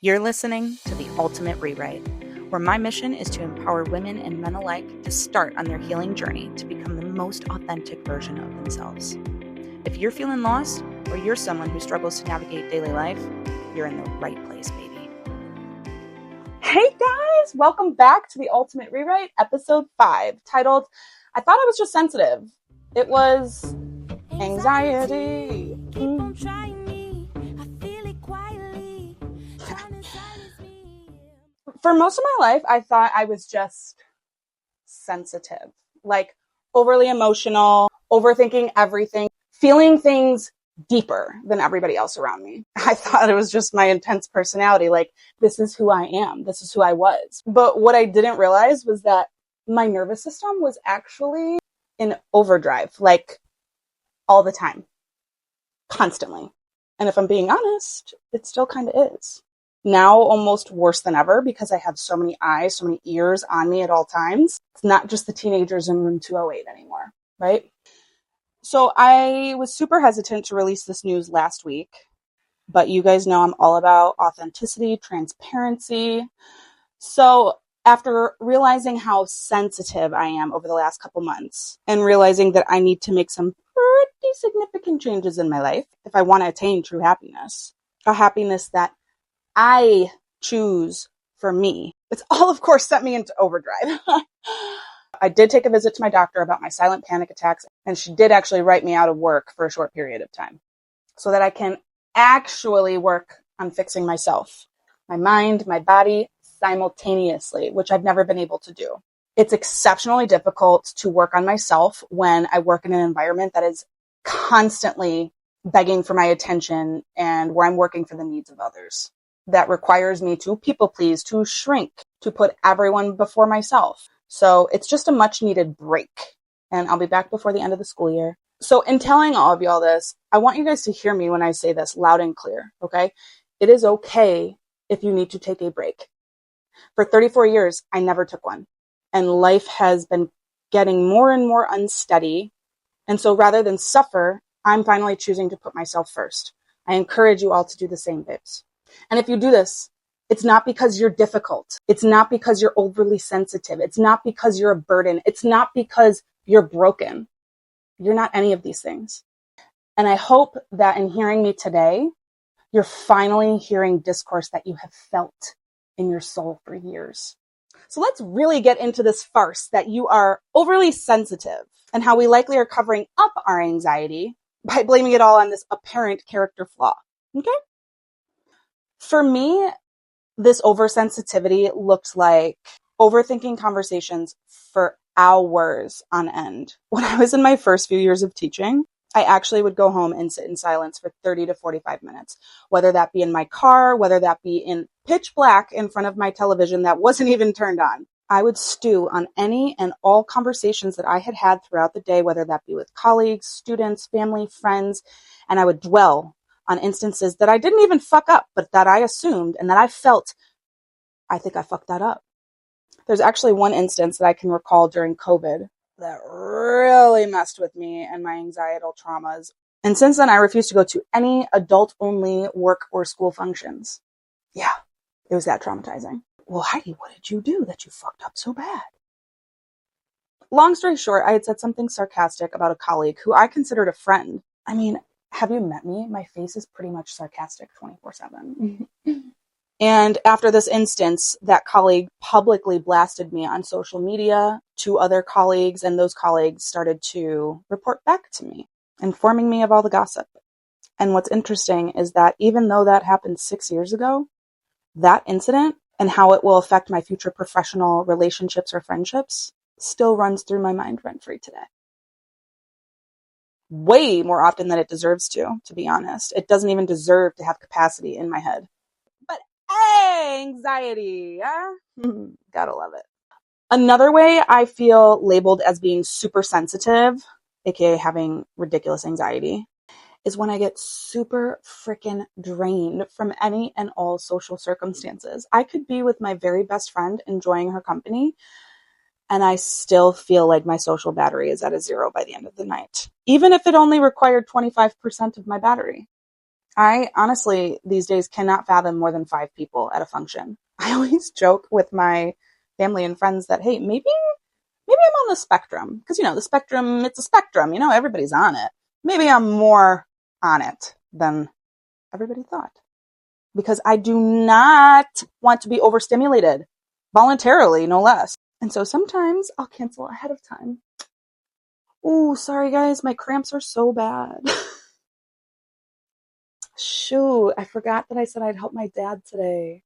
You're listening to The Ultimate Rewrite, where my mission is to empower women and men alike to start on their healing journey to become the most authentic version of themselves. If you're feeling lost, or you're someone who struggles to navigate daily life, you're in the right place, baby. Hey guys, welcome back to The Ultimate Rewrite, episode 5, titled, I Thought I Was Just Sensitive. It was anxiety. For most of my life, I thought I was just sensitive, like overly emotional, overthinking everything, feeling things deeper than everybody else around me. I thought it was just my intense personality, like this is who I am, this is who I was. But what I didn't realize was that my nervous system was actually in overdrive, like all the time, constantly. And if I'm being honest, it still kind of is. Now almost worse than ever because I have so many eyes, so many ears on me at all times. It's not just the teenagers in room 208 anymore, right? So I was super hesitant to release this news last week, but you guys know I'm all about authenticity, transparency. So after realizing how sensitive I am over the last couple months and realizing that I need to make some pretty significant changes in my life if I want to attain true happiness, a happiness that I choose for me. It's all, of course, sent me into overdrive. I did take a visit to my doctor about my silent panic attacks, and she did actually write me out of work for a short period of time so that I can actually work on fixing myself, my mind, my body simultaneously, which I've never been able to do. It's exceptionally difficult to work on myself when I work in an environment that is constantly begging for my attention and where I'm working for the needs of others. That requires me to people please, to shrink, to put everyone before myself. So it's just a much needed break. And I'll be back before the end of the school year. So in telling all of y'all this, I want you guys to hear me when I say this loud and clear, okay? It is okay if you need to take a break. For 34 years, I never took one. And life has been getting more and more unsteady. And so rather than suffer, I'm finally choosing to put myself first. I encourage you all to do the same, babes. And if you do this, it's not because you're difficult. It's not because you're overly sensitive. It's not because you're a burden. It's not because you're broken. You're not any of these things. And I hope that in hearing me today, you're finally hearing discourse that you have felt in your soul for years. So let's really get into this farce that you are overly sensitive and how we likely are covering up our anxiety by blaming it all on this apparent character flaw. Okay? For me, this oversensitivity looked like overthinking conversations for hours on end. When I was in my first few years of teaching, I actually would go home and sit in silence for 30 to 45 minutes, whether that be in my car, whether that be in pitch black in front of my television that wasn't even turned on. I would stew on any and all conversations that I had had throughout the day, whether that be with colleagues, students, family, friends, and I would dwell on instances that I didn't even fuck up, but that I assumed and that I felt, I think I fucked that up. There's actually one instance that I can recall during COVID that really messed with me and my anxietal traumas. And since then, I refuse to go to any adult-only work or school functions. Yeah, it was that traumatizing. Well, Heidi, what did you do that you fucked up so bad? Long story short, I had said something sarcastic about a colleague who I considered a friend. I mean, have you met me? My face is pretty much sarcastic 24/7. And after this instance, that colleague publicly blasted me on social media to other colleagues, and those colleagues started to report back to me, informing me of all the gossip. And what's interesting is that even though that happened 6 years ago, that incident and how it will affect my future professional relationships or friendships still runs through my mind rent-free today. Way more often than it deserves to be honest. It doesn't even deserve to have capacity in my head. But hey, anxiety, yeah? Gotta love it. Another way I feel labeled as being super sensitive, aka having ridiculous anxiety, is when I get super freaking drained from any and all social circumstances. I could be with my very best friend enjoying her company, and I still feel like my social battery is at a 0 by the end of the night, even if it only required 25% of my battery. I honestly, these days, cannot fathom more than 5 people at a function. I always joke with my family and friends that, hey, maybe I'm on the spectrum. Because, the spectrum, it's a spectrum. Everybody's on it. Maybe I'm more on it than everybody thought. Because I do not want to be overstimulated. Voluntarily, no less. And so sometimes I'll cancel ahead of time. Ooh, sorry guys, my cramps are so bad. Shoot, I forgot that I said I'd help my dad today.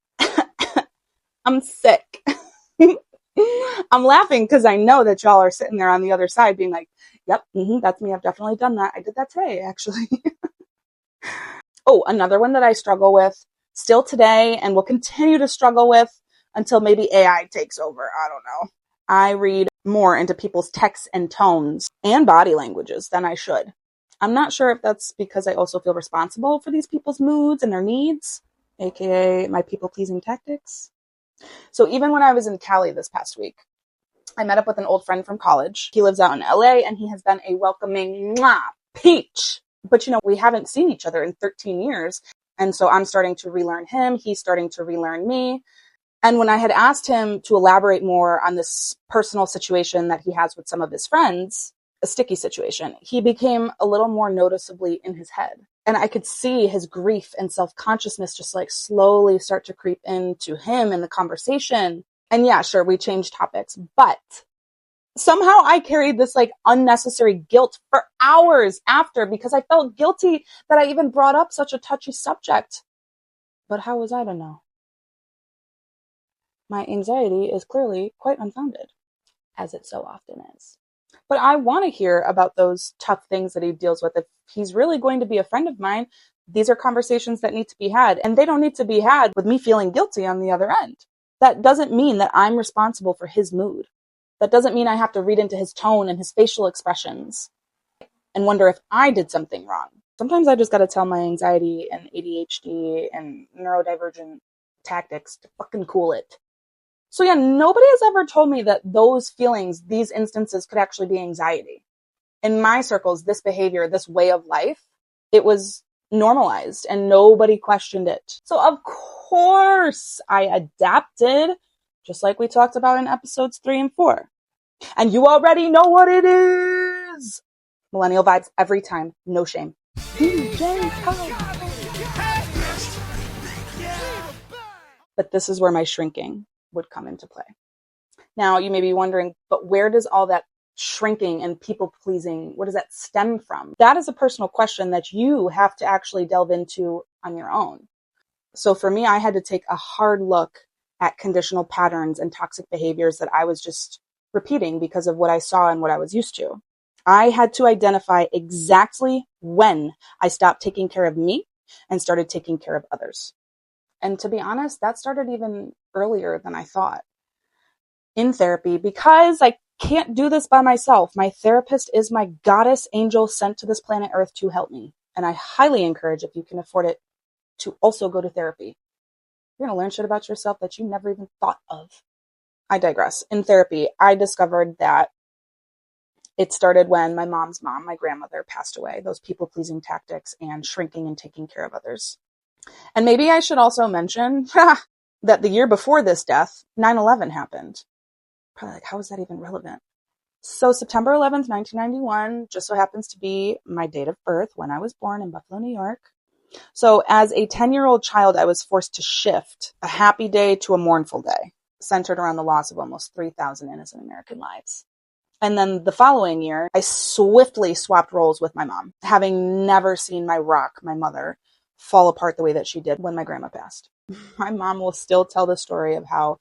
I'm sick. I'm laughing because I know that y'all are sitting there on the other side being like, yep, that's me. I've definitely done that. I did that today, actually. Oh, another one that I struggle with still today and will continue to struggle with until maybe AI takes over. I don't know. I read more into people's texts and tones and body languages than I should. I'm not sure if that's because I also feel responsible for these people's moods and their needs, aka my people-pleasing tactics. So even when I was in Cali this past week, I met up with an old friend from college. He lives out in LA and he has been a welcoming peach. But we haven't seen each other in 13 years. And so I'm starting to relearn him. He's starting to relearn me. And when I had asked him to elaborate more on this personal situation that he has with some of his friends, a sticky situation, he became a little more noticeably in his head. And I could see his grief and self-consciousness just like slowly start to creep into him in the conversation. And yeah, sure, we changed topics, but somehow I carried this like unnecessary guilt for hours after because I felt guilty that I even brought up such a touchy subject. But how was I to know? My anxiety is clearly quite unfounded, as it so often is. But I want to hear about those tough things that he deals with. If he's really going to be a friend of mine, these are conversations that need to be had, and they don't need to be had with me feeling guilty on the other end. That doesn't mean that I'm responsible for his mood. That doesn't mean I have to read into his tone and his facial expressions and wonder if I did something wrong. Sometimes I just got to tell my anxiety and ADHD and neurodivergent tactics to fucking cool it. So yeah, nobody has ever told me that those feelings, these instances could actually be anxiety. In my circles, this behavior, this way of life, it was normalized and nobody questioned it. So of course I adapted, just like we talked about in episodes 3 and 4. And you already know what it is. Millennial vibes every time. No shame. But this is where my shrinking would come into play. Now, you may be wondering, but where does all that shrinking and people pleasing, where does that stem from? That is a personal question that you have to actually delve into on your own. So for me, I had to take a hard look at conditional patterns and toxic behaviors that I was just repeating because of what I saw and what I was used to. I had to identify exactly when I stopped taking care of me and started taking care of others. And to be honest, that started even earlier than I thought. In therapy, because I can't do this by myself. My therapist is my goddess angel sent to this planet Earth to help me. And I highly encourage, if you can afford it, to also go to therapy. You're going to learn shit about yourself that you never even thought of. I digress. In therapy, I discovered that it started when my mom's mom, my grandmother, passed away. Those people-pleasing tactics and shrinking and taking care of others. And maybe I should also mention that the year before this death, 9/11 happened. Probably like, how is that even relevant? So September 11th, 1991, just so happens to be my date of birth when I was born in Buffalo, New York. So as a 10-year-old child, I was forced to shift a happy day to a mournful day, centered around the loss of almost 3,000 innocent American lives. And then the following year, I swiftly swapped roles with my mom, having never seen my rock, my mother, fall apart the way that she did when my grandma passed. My mom will still tell the story of how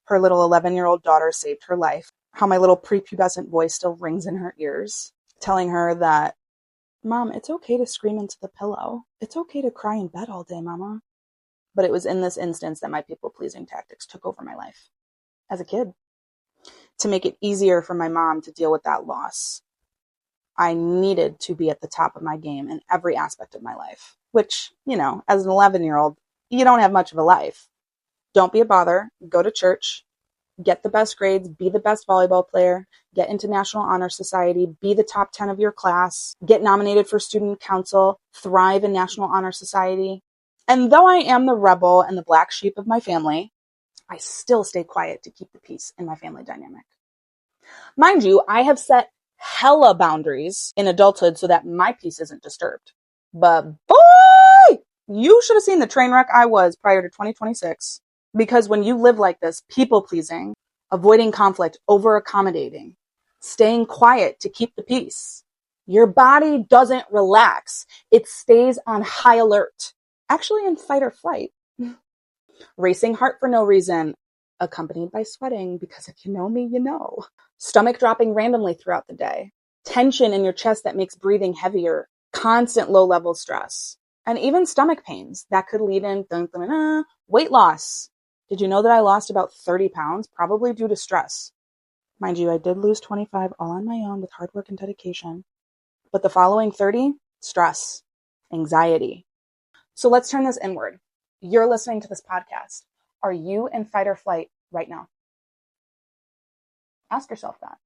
her little 11-year-old daughter saved her life, how my little prepubescent voice still rings in her ears, telling her that, Mom, it's okay to scream into the pillow. It's okay to cry in bed all day, Mama. But it was in this instance that my people-pleasing tactics took over my life as a kid. To make it easier for my mom to deal with that loss, I needed to be at the top of my game in every aspect of my life, which, as an 11-year-old, you don't have much of a life. Don't be a bother. Go to church. get the best grades, be the best volleyball player, get into National Honor Society, be the top 10 of your class, get nominated for student council, thrive in National Honor Society. And though I am the rebel and the black sheep of my family, I still stay quiet to keep the peace in my family dynamic. Mind you, I have set hella boundaries in adulthood so that my peace isn't disturbed. But boy, you should have seen the train wreck I was prior to 2026. Because when you live like this, people pleasing, avoiding conflict, over accommodating, staying quiet to keep the peace, your body doesn't relax. It stays on high alert, actually in fight or flight. Racing heart for no reason, accompanied by sweating, because if you know me, you know. Stomach dropping randomly throughout the day. Tension in your chest that makes breathing heavier. Constant low-level stress. And even stomach pains that could lead in weight loss. Did you know that I lost about 30 pounds? Probably due to stress. Mind you, I did lose 25 all on my own with hard work and dedication. But the following 30, stress, anxiety. So let's turn this inward. You're listening to this podcast. Are you in fight or flight right now? Ask yourself that.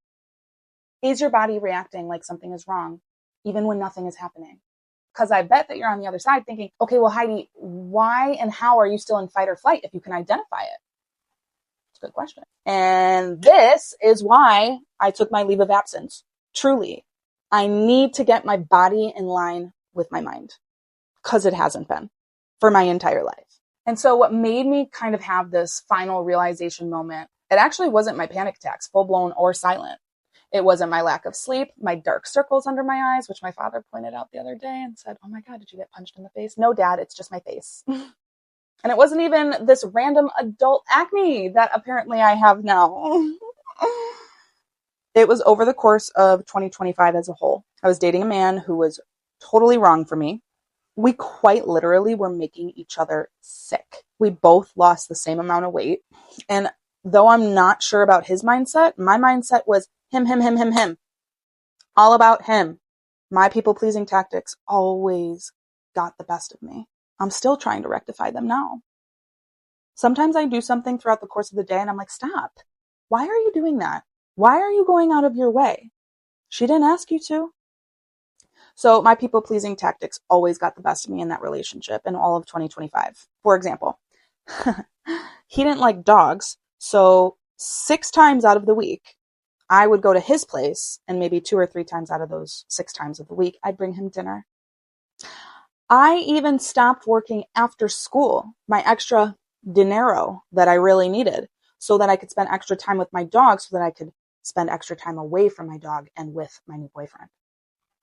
Is your body reacting like something is wrong, even when nothing is happening? Because I bet that you're on the other side thinking, okay, well, Heidi, why and how are you still in fight or flight if you can identify it? It's a good question. And this is why I took my leave of absence. Truly, I need to get my body in line with my mind, because it hasn't been for my entire life. And so what made me kind of have this final realization moment, it actually wasn't my panic attacks, full-blown or silent. It wasn't my lack of sleep, my dark circles under my eyes, which my father pointed out the other day and said, oh my God, did you get punched in the face? No, Dad, it's just my face. And it wasn't even this random adult acne that apparently I have now. It was over the course of 2025 as a whole. I was dating a man who was totally wrong for me. We quite literally were making each other sick. We both lost the same amount of weight. And though I'm not sure about his mindset, my mindset was him. All about him. My people-pleasing tactics always got the best of me. I'm still trying to rectify them now. Sometimes I do something throughout the course of the day and I'm like, stop. Why are you doing that? Why are you going out of your way? She didn't ask you to. So my people-pleasing tactics always got the best of me in that relationship in all of 2025. For example, he didn't like dogs. So 6 times out of the week, I would go to his place, and maybe 2 or 3 times out of those 6 times of the week, I'd bring him dinner. I even stopped working after school, my extra dinero that I really needed, so that I could spend extra time with my dog, so that I could spend extra time away from my dog and with my new boyfriend.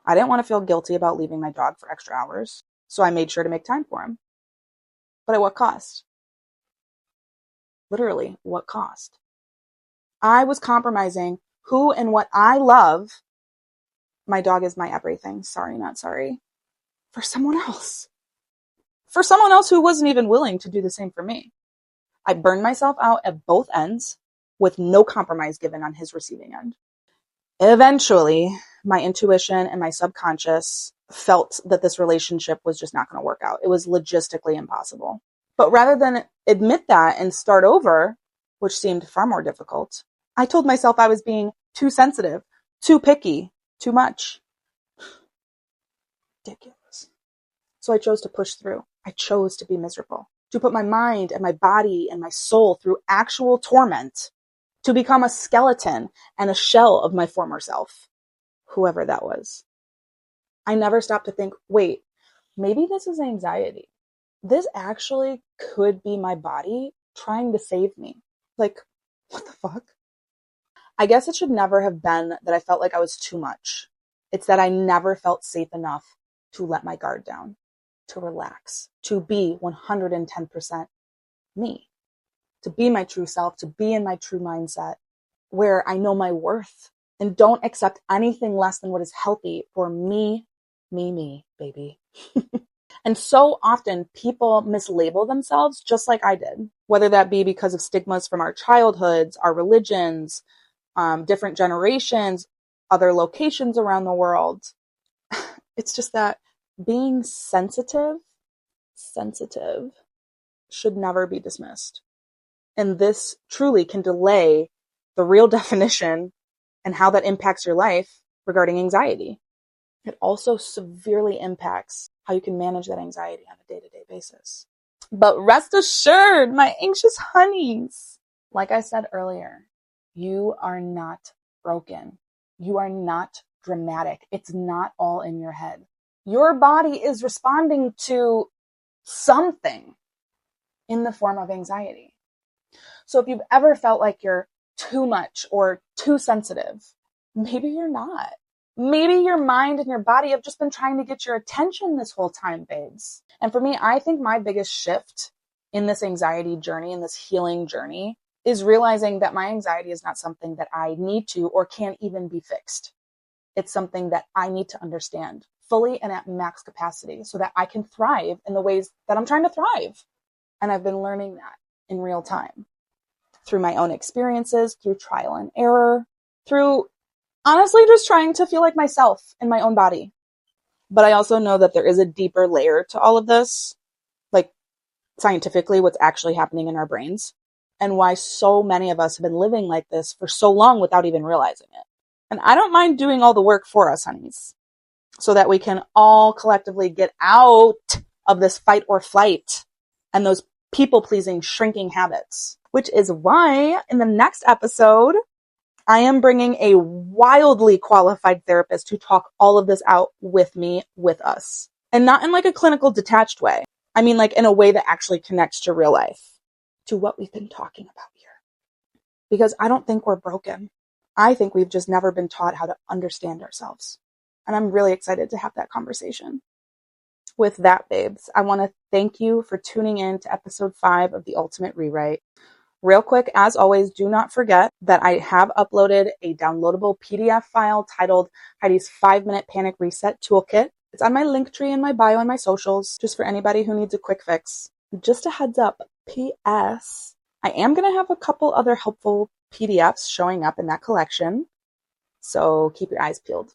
I didn't want to feel guilty about leaving my dog for extra hours, so I made sure to make time for him. But at what cost? Literally, what cost? I was compromising who and what I love. My dog is my everything. Sorry, not sorry. For someone else. For someone else who wasn't even willing to do the same for me. I burned myself out at both ends with no compromise given on his receiving end. Eventually, my intuition and my subconscious felt that this relationship was just not going to work out. It was logistically impossible. But rather than admit that and start over, which seemed far more difficult, I told myself I was being too sensitive, too picky, too much. Ridiculous. So I chose to push through. I chose to be miserable, to put my mind and my body and my soul through actual torment, to become a skeleton and a shell of my former self, whoever that was. I never stopped to think, wait, maybe this is anxiety. This actually could be my body trying to save me. Like, what the fuck? I guess it should never have been that I felt like I was too much. It's that I never felt safe enough to let my guard down, to relax, to be 110% me, to be my true self, to be in my true mindset where I know my worth and don't accept anything less than what is healthy for me, baby. And so often people mislabel themselves just like I did, whether that be because of stigmas from our childhoods, our religions, different generations, other locations around the world. It's just that being sensitive should never be dismissed. And this truly can delay the real definition and how that impacts your life regarding anxiety. It also severely impacts how you can manage that anxiety on a day-to-day basis. But rest assured, my anxious honeys, like I said earlier, you are not broken. You are not dramatic. It's not all in your head. Your body is responding to something in the form of anxiety. So if you've ever felt like you're too much or too sensitive, maybe you're not. Maybe your mind and your body have just been trying to get your attention this whole time, babes. And for me, I think my biggest shift in this anxiety journey, in this healing journey, is realizing that my anxiety is not something that I need to or can even be fixed. It's something that I need to understand fully and at max capacity so that I can thrive in the ways that I'm trying to thrive. And I've been learning that in real time through my own experiences, through trial and error, through honestly just trying to feel like myself in my own body. But I also know that there is a deeper layer to all of this, like scientifically what's actually happening in our brains and why so many of us have been living like this for so long without even realizing it. And I don't mind doing all the work for us, honeys, so that we can all collectively get out of this fight or flight and those people-pleasing, shrinking habits, which is why in the next episode, I am bringing a wildly qualified therapist to talk all of this out with me, with us. And not in like a clinical detached way. I mean like in a way that actually connects to real life, to what we've been talking about here. Because I don't think we're broken. I think we've just never been taught how to understand ourselves. And I'm really excited to have that conversation. With that, babes, I want to thank you for tuning in to episode 5 of The Ultimate Rewrite. Real quick, as always, do not forget that I have uploaded a downloadable PDF file titled Heidi's 5-Minute Panic Reset Toolkit. It's on my link tree in my bio and my socials, just for anybody who needs a quick fix. Just a heads up, P.S. I am going to have a couple other helpful PDFs showing up in that collection, so keep your eyes peeled.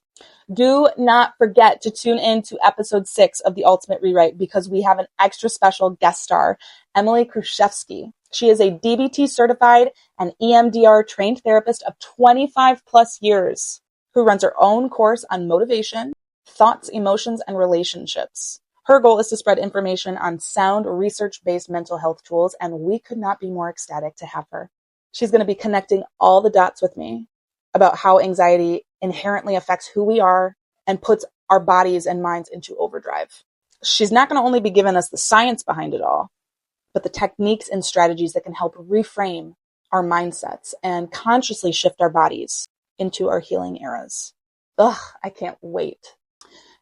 Do not forget to tune in to episode 6 of The Ultimate Rewrite because we have an extra special guest star, Emily Khrushchevsky. She is a DBT certified and EMDR trained therapist of 25 plus years who runs her own course on motivation, thoughts, emotions, and relationships. Her goal is to spread information on sound, research-based mental health tools, and we could not be more ecstatic to have her. She's going to be connecting all the dots with me about how anxiety inherently affects who we are and puts our bodies and minds into overdrive. She's not going to only be giving us the science behind it all, but the techniques and strategies that can help reframe our mindsets and consciously shift our bodies into our healing eras. Ugh, I can't wait.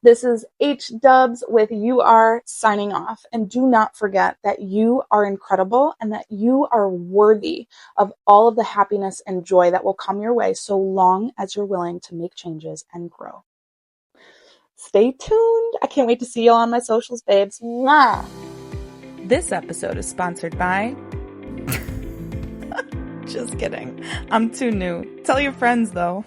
This is H-Dubs with You Are signing off. And do not forget that you are incredible and that you are worthy of all of the happiness and joy that will come your way so long as you're willing to make changes and grow. Stay tuned. I can't wait to see you all on my socials, babes. Mwah! This episode is sponsored by... Just kidding. I'm too new. Tell your friends, though.